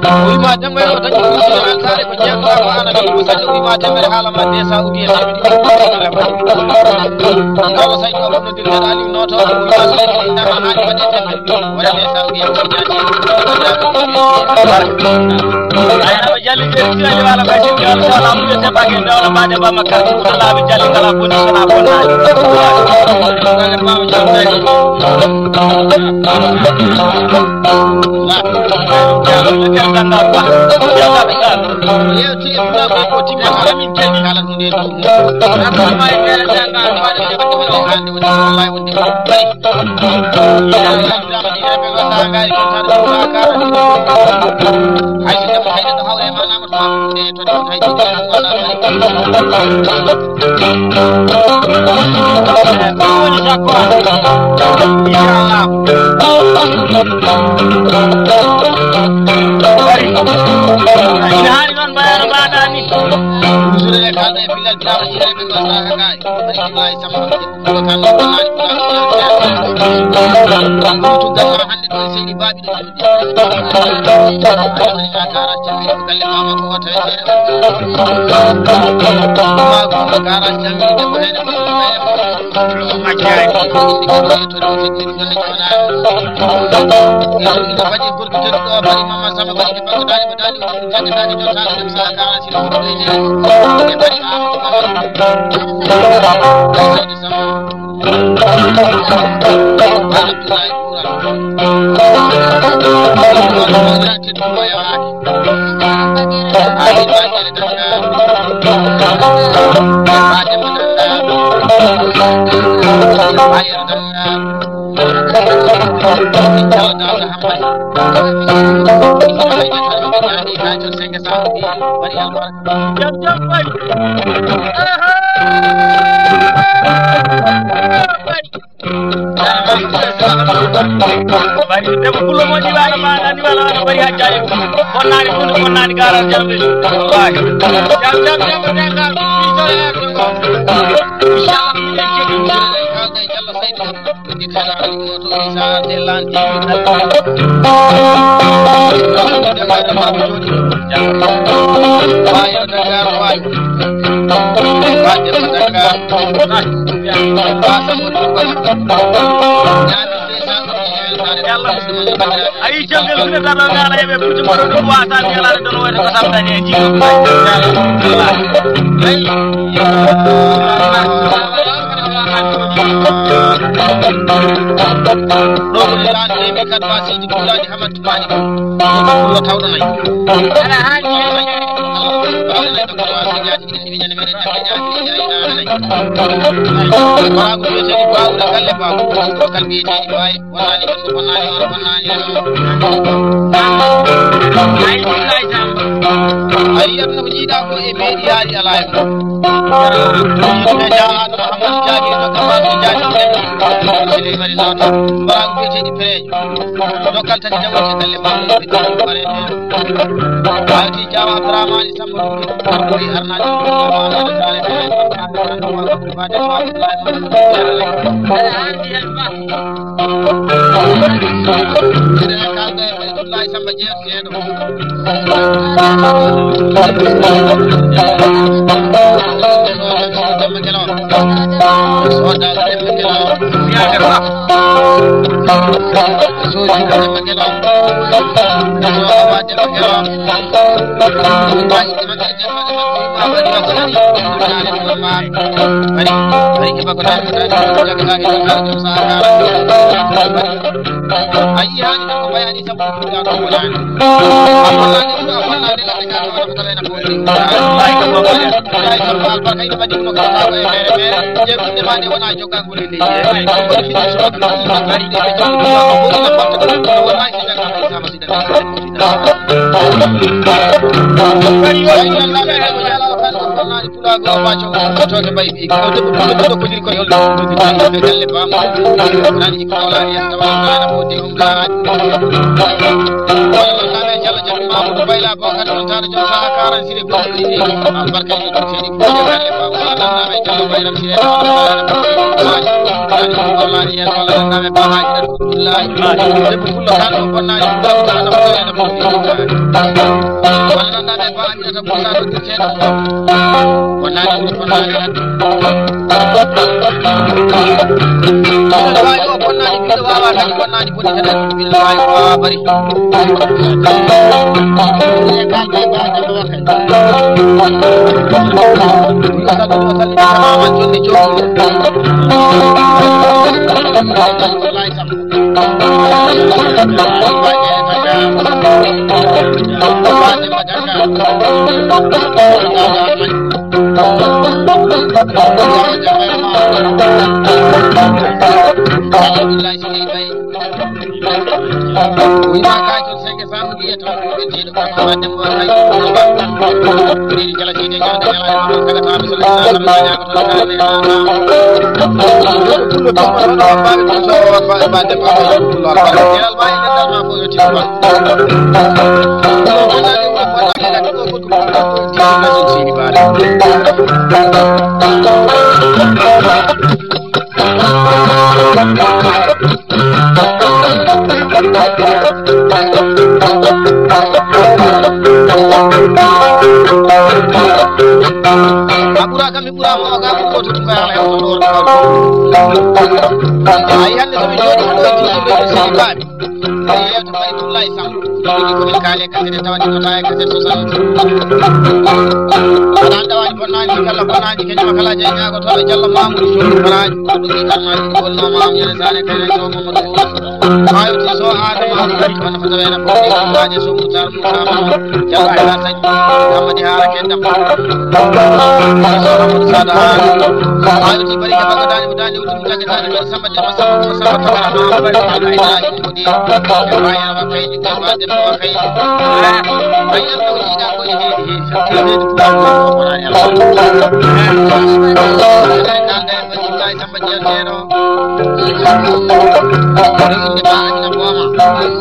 wi ma tambe o tan ko ci sare ko jam ko ana ko sa wi ma tambe hala ma de sa ubi sa bi ko sai ko no dir ali no to wi ma sai ni da ma ali ma de tambe wala de sa ubi ko jaati ay na jalli de ci wala ba ci wala mu de ba ke dawla ba de ba makka ko la bi jalli kala ko ni sana ko na ay jangal ko da do ngala e be pucci mo do wasa ngala do no wede ko tamdane ji ni pula go ba cho to ke bay bi ko to ko dir ko yol do di galle ba mo nani ko la ya tawa na mo di hum la wala na be jalla jalla ma mo bayla ko ka to tar jo sa karan sire ko di barka ni ko sedi ko galle ba wala na be jalla bayra sire ko la ni ya wala na be ba haji alhamdulillah de ko kullo kan ko na ni ko na mo wala na be ba haji ta ko sa do di wala ni ko na ni wayo konna ni bido wawa kadi konna ni boni tan bido wayo wawa bari ya ka ba da wakan sama jonni jogi wallahi sam alhamdulillah sini baik wima ka ci senge sam biya to be ci ko ma dem ba kay ni jala ci de jala jala ko saga ta bi sallallahu alaihi wasallam ko ta ne na kullu to ma na ba bi so ba dem ba Allah ba yal ba ina da ma ko ci ba wala ni wa ko la ko ko ci ni ba Apura kami pura mau kamu kau tuh kaya lewat telur ayah ni kami jual dulu itu selibat ayah tu kali tulai sam ini kau kali kasih tahu ni kau kasih susah anda wajib pernah ni kalau pernah ni kena makalah jaya kau tahu jalan mamu suruh pernah kau karena ni kau nama yang sana kena semua mahu ayo tu so ada mahu dari mana pada mana pun kau aja semua cara sama jalan ada saja sama di hari kita sada ayo ti bari ka bagada ni utum jaga tani sama sama takara ma bari ka ila mudi ya ba kai ni ka ba de ba kai ayan to ni da ko ni he shakka ne tu ko na ya ka da ba ni kai sama je no ni ba ni na ko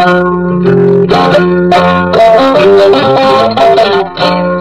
Thank you.